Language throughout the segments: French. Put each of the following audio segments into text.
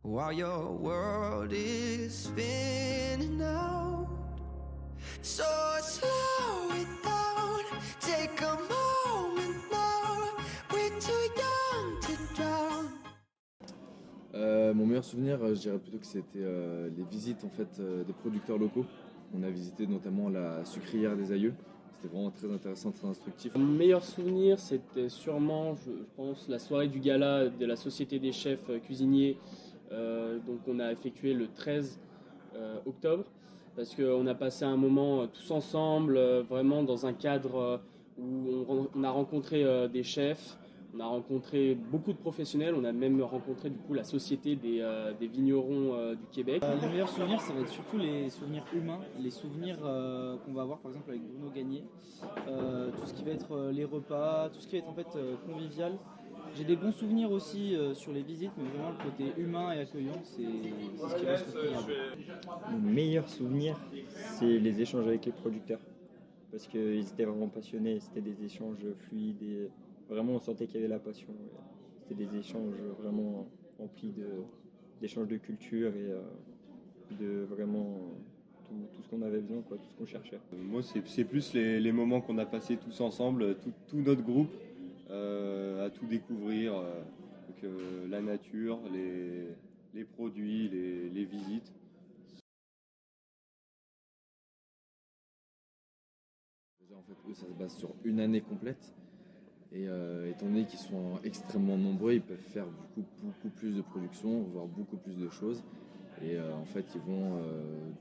while your world is spinning out. So slow it down, take a moment now, we're too young to drown. Mon meilleur souvenir, je dirais plutôt que c'était les visites en fait des producteurs locaux. On a visité notamment la sucrière des Aïeux. C'était vraiment très intéressant, très instructif. Mon meilleur souvenir, c'était sûrement, je pense, la soirée du gala de la Société des chefs cuisiniers. Donc on a effectué le 13 octobre, parce qu'on a passé un moment tous ensemble, vraiment dans un cadre où on a rencontré des chefs, on a rencontré beaucoup de professionnels, on a même rencontré du coup la Société des vignerons du Québec. Les meilleurs souvenirs, ça va être surtout les souvenirs humains, les souvenirs qu'on va avoir par exemple avec Bruno Gagné, tout ce qui va être les repas, tout ce qui va être en fait convivial. J'ai des bons souvenirs aussi sur les visites, mais vraiment le côté humain et accueillant, c'est ce qui reste incroyable. Mon meilleur souvenir, c'est les échanges avec les producteurs. Parce qu'ils étaient vraiment passionnés, c'était des échanges fluides et vraiment on sentait qu'il y avait la passion. C'était des échanges vraiment remplis d'échanges de culture et de vraiment tout ce qu'on avait besoin, quoi, tout ce qu'on cherchait. Moi, c'est plus les moments qu'on a passés tous ensemble, tout notre groupe, à tout découvrir. Donc, la nature, les produits, les visites. En fait, eux, ça se base sur une année complète. Et étant donné qu'ils sont extrêmement nombreux, ils peuvent faire du coup beaucoup plus de production, voir beaucoup plus de choses. Et en fait, ils vont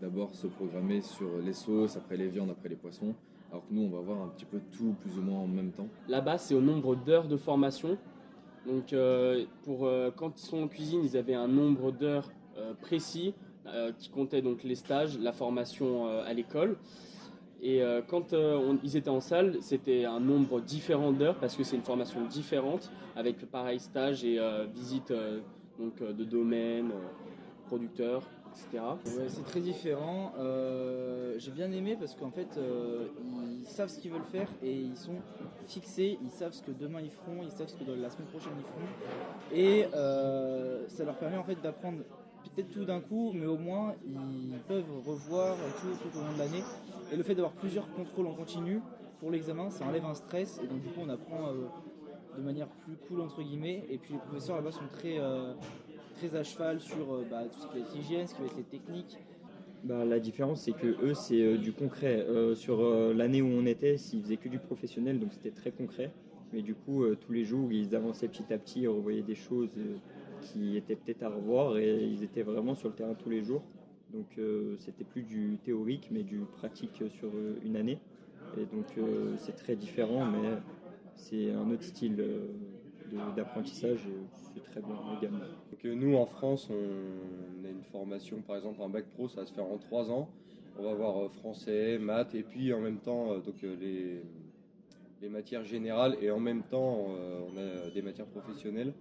d'abord se programmer sur les sauces, après les viandes, après les poissons. Alors que nous, on va voir un petit peu tout plus ou moins en même temps. Là-bas, c'est au nombre d'heures de formation. Donc, quand ils sont en cuisine, ils avaient un nombre d'heures précis qui comptait donc les stages, la formation à l'école. Et quand ils étaient en salle, c'était un nombre différent d'heures parce que c'est une formation différente avec pareil stage et visite de domaine, producteurs, etc. Ouais, c'est très différent. J'ai bien aimé parce qu'en fait, ils savent ce qu'ils veulent faire et ils sont fixés. Ils savent ce que demain ils feront, ils savent ce que la semaine prochaine ils feront. Et ça leur permet en fait d'apprendre peut-être tout d'un coup, mais au moins ils peuvent revoir tout au long de l'année. Et le fait d'avoir plusieurs contrôles en continu pour l'examen, ça enlève un stress et donc du coup on apprend de manière plus cool entre guillemets. Et puis les professeurs là-bas sont très à cheval sur tout ce qui va être hygiène, ce qui va être les techniques. La différence, c'est que eux, c'est du concret. Sur l'année où on était, ils faisaient que du professionnel, donc c'était très concret. Mais du coup, tous les jours, ils avançaient petit à petit, ils revoyaient des choses qui étaient peut-être à revoir et ils étaient vraiment sur le terrain tous les jours. Donc c'était plus du théorique, mais du pratique sur une année. Et donc c'est très différent, mais c'est un autre style d'apprentissage et c'est très bien également. Donc, nous, en France, on a une formation, par exemple, un bac pro, ça va se faire en 3 ans. On va avoir français, maths, et puis en même temps, les matières générales, et en même temps, on a des matières professionnelles.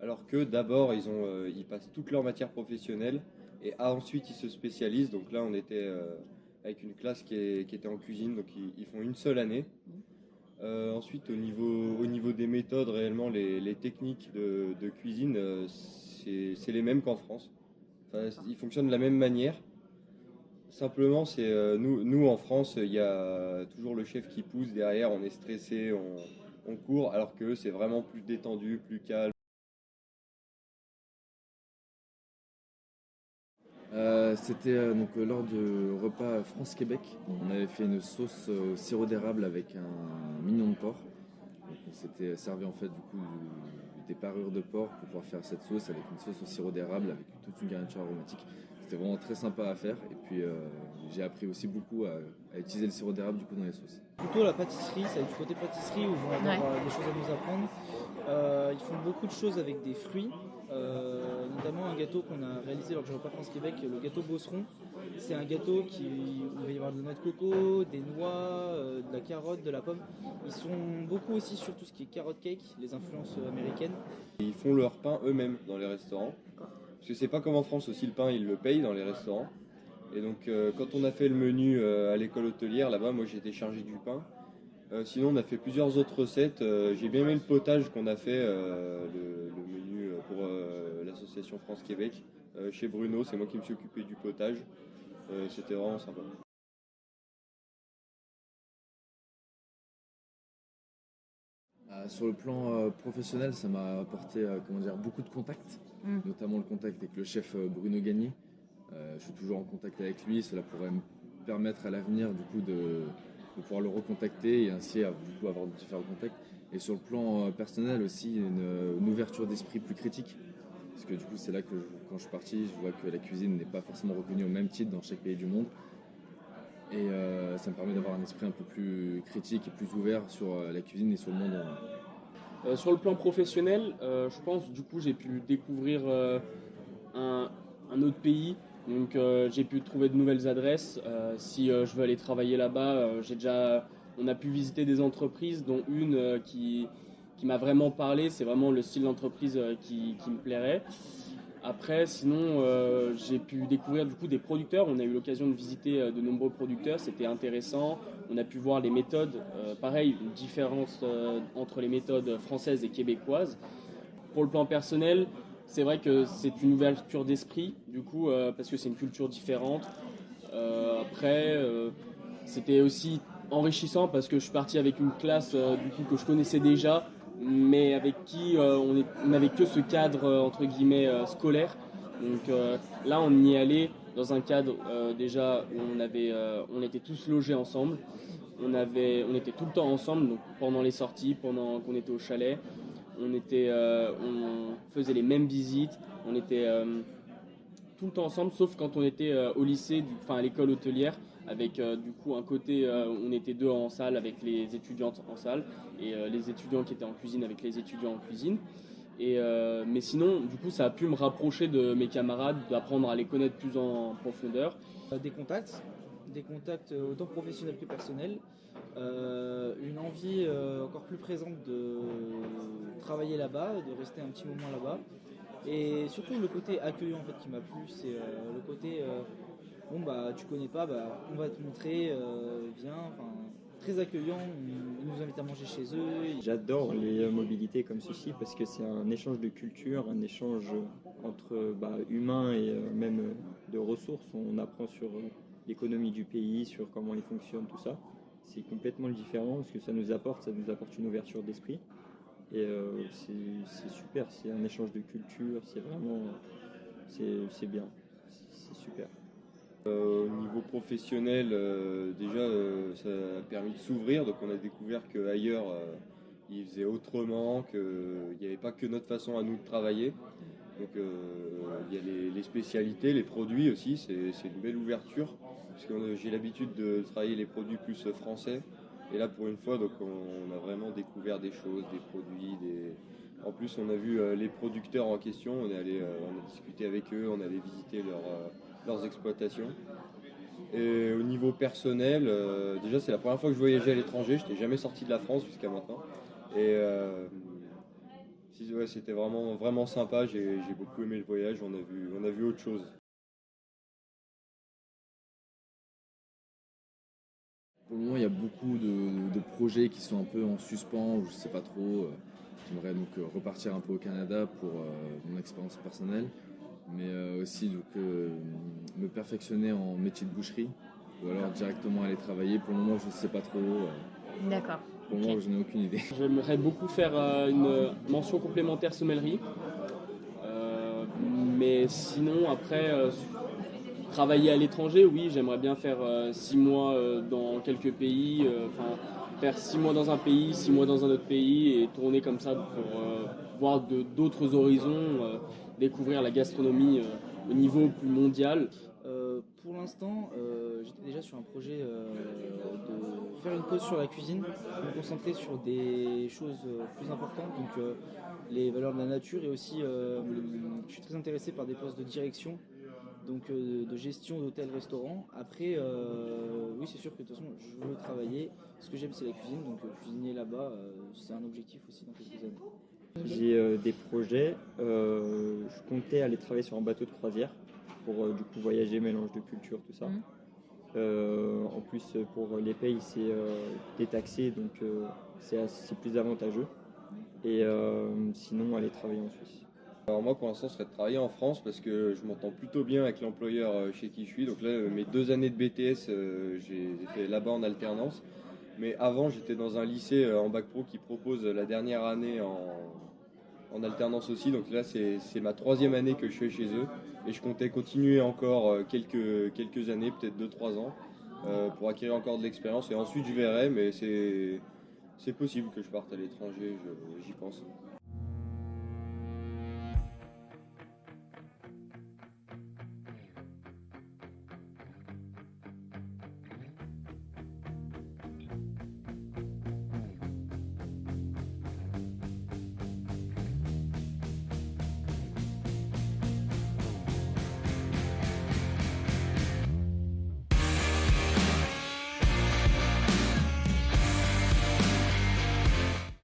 Alors que d'abord, ils passent toutes leurs matières professionnelles, et ensuite, ils se spécialisent. Donc là, on était avec une classe qui était en cuisine, donc ils font une seule année. Ensuite, au niveau des méthodes, réellement, les techniques de cuisine, c'est les mêmes qu'en France. Enfin, ils fonctionnent de la même manière. Simplement, c'est nous en France, il y a toujours le chef qui pousse derrière, on est stressé, on court, alors que c'est vraiment plus détendu, plus calme. C'était donc lors du repas France-Québec. On avait fait une sauce au sirop d'érable avec un mignon de porc. Donc on s'était servi en fait du coup des parures de porc pour pouvoir faire cette sauce avec une sauce au sirop d'érable avec toute une garniture aromatique. C'était vraiment très sympa à faire et puis j'ai appris aussi beaucoup à utiliser le sirop d'érable du coup dans les sauces. Plutôt la pâtisserie, ça va être du côté pâtisserie où ils vont avoir des choses à nous apprendre. Ils font beaucoup de choses avec des fruits, notamment un gâteau qu'on a réalisé lors du repas France-Québec, le gâteau Beauceron. C'est un gâteau où il va y avoir de la noix de coco, des noix, de la carotte, de la pomme. Ils sont beaucoup aussi sur tout ce qui est carrot cake, les influences américaines. Ils font leur pain eux-mêmes dans les restaurants. Parce que c'est pas comme en France aussi, le pain ils le payent dans les restaurants. Et donc quand on a fait le menu à l'école hôtelière, là-bas, moi j'étais chargé du pain. Sinon on a fait plusieurs autres recettes. J'ai bien aimé le potage qu'on a fait, le menu pour l'association France-Québec. chez Bruno. C'est moi qui me suis occupé du potage. C'était vraiment sympa. Sur le plan professionnel, ça m'a apporté beaucoup de contacts, notamment le contact avec le chef Bruno Gagné. Je suis toujours en contact avec lui, cela pourrait me permettre à l'avenir du coup de pouvoir le recontacter et ainsi du coup avoir différents contacts. Et sur le plan personnel aussi, une ouverture d'esprit plus critique. Parce que du coup c'est là que quand je suis parti, je vois que la cuisine n'est pas forcément reconnue au même titre dans chaque pays du monde. Et ça me permet d'avoir un esprit un peu plus critique et plus ouvert sur la cuisine et sur le monde. Sur le plan professionnel, je pense du coup j'ai pu découvrir un autre pays. Donc j'ai pu trouver de nouvelles adresses. Si je veux aller travailler là-bas, on a pu visiter des entreprises, dont une qui m'a vraiment parlé. C'est vraiment le style d'entreprise qui me plairait. Après, sinon, j'ai pu découvrir du coup des producteurs. On a eu l'occasion de visiter de nombreux producteurs. C'était intéressant. On a pu voir les méthodes. Pareil, une différence entre les méthodes françaises et québécoises. Pour le plan personnel, c'est vrai que c'est une ouverture d'esprit, du coup, parce que c'est une culture différente. Après, c'était aussi enrichissant parce que je suis parti avec une classe du coup, que je connaissais déjà, mais avec qui on n'avait que ce cadre entre guillemets scolaire. Donc là, on y allait dans un cadre déjà où on était tous logés ensemble. On était tout le temps ensemble, donc pendant les sorties, pendant qu'on était au chalet. On faisait les mêmes visites, on était tout le temps ensemble, sauf quand on était au lycée, à l'école hôtelière, avec du coup un côté, on était deux en salle avec les étudiantes en salle, et les étudiants qui étaient en cuisine avec les étudiants en cuisine. Mais sinon, du coup, ça a pu me rapprocher de mes camarades, d'apprendre à les connaître plus en profondeur. Des contacts autant professionnels que personnels, une envie encore plus présente de travailler là-bas, de rester un petit moment là-bas, et surtout le côté accueillant en fait qui m'a plu, c'est le côté bon bah tu connais pas, bah on va te montrer, viens, enfin très accueillant, ils nous invitent à manger chez eux. J'adore les mobilités comme ceci parce que c'est un échange de culture, un échange entre humains et même de ressources. On apprend sur l'économie du pays, sur comment il fonctionne, tout ça. C'est complètement différent. Ce que ça nous apporte une ouverture d'esprit. Et c'est super, c'est un échange de culture, c'est vraiment, c'est bien, c'est super. Au niveau professionnel, ça a permis de s'ouvrir. Donc on a découvert qu'ailleurs, ils faisaient autrement, qu'il n'y avait pas que notre façon à nous de travailler. Donc il y a les spécialités, les produits aussi, c'est une belle ouverture. Parce que j'ai l'habitude de travailler les produits plus français. Et là pour une fois, donc, on a vraiment découvert des choses, des produits. En plus on a vu les producteurs en question, on a discuté avec eux, on allait visiter leurs exploitations. Et au niveau personnel, déjà c'est la première fois que je voyageais à l'étranger, je n'étais jamais sorti de la France jusqu'à maintenant. Et ouais, c'était vraiment, vraiment sympa, j'ai beaucoup aimé le voyage, on a vu autre chose. Pour le moment, il y a beaucoup de projets qui sont un peu en suspens, ou je sais pas trop. J'aimerais donc repartir un peu au Canada pour mon expérience personnelle, mais aussi donc, me perfectionner en métier de boucherie, ou alors directement aller travailler. Pour le moment, je ne sais pas trop. D'accord. Pour le moment, je n'ai aucune idée. J'aimerais beaucoup faire une mention complémentaire sommellerie. Mais sinon, après, travailler à l'étranger, oui, j'aimerais bien faire 6 mois dans quelques pays, faire 6 mois dans un pays, 6 mois dans un autre pays et tourner comme ça pour voir d'autres horizons, découvrir la gastronomie au niveau plus mondial. Pour l'instant, j'étais déjà sur un projet de faire une pause sur la cuisine, me concentrer sur des choses plus importantes, donc les valeurs de la nature, et aussi je suis très intéressé par des postes de direction, donc de gestion d'hôtels-restaurants. Après, oui, c'est sûr que de toute façon, je veux travailler. Ce que j'aime, c'est la cuisine, donc cuisiner là-bas, c'est un objectif aussi dans quelques années. J'ai des projets, je comptais aller travailler sur un bateau de croisière pour du coup voyager, mélange de culture, tout ça. En plus pour les pays c'est détaxé, donc c'est plus avantageux. Et sinon aller travailler en Suisse. Alors moi pour l'instant ce serait de travailler en France parce que je m'entends plutôt bien avec l'employeur chez qui je suis. Donc là mes 2 années de BTS j'ai fait là-bas en alternance. Mais avant j'étais dans un lycée en bac pro qui propose la dernière année en alternance aussi. Donc là c'est ma 3e année que je fais chez eux. Et je comptais continuer encore quelques années, peut-être 2-3 ans, pour acquérir encore de l'expérience. Et ensuite je verrai, mais c'est possible que je parte à l'étranger, j'y pense.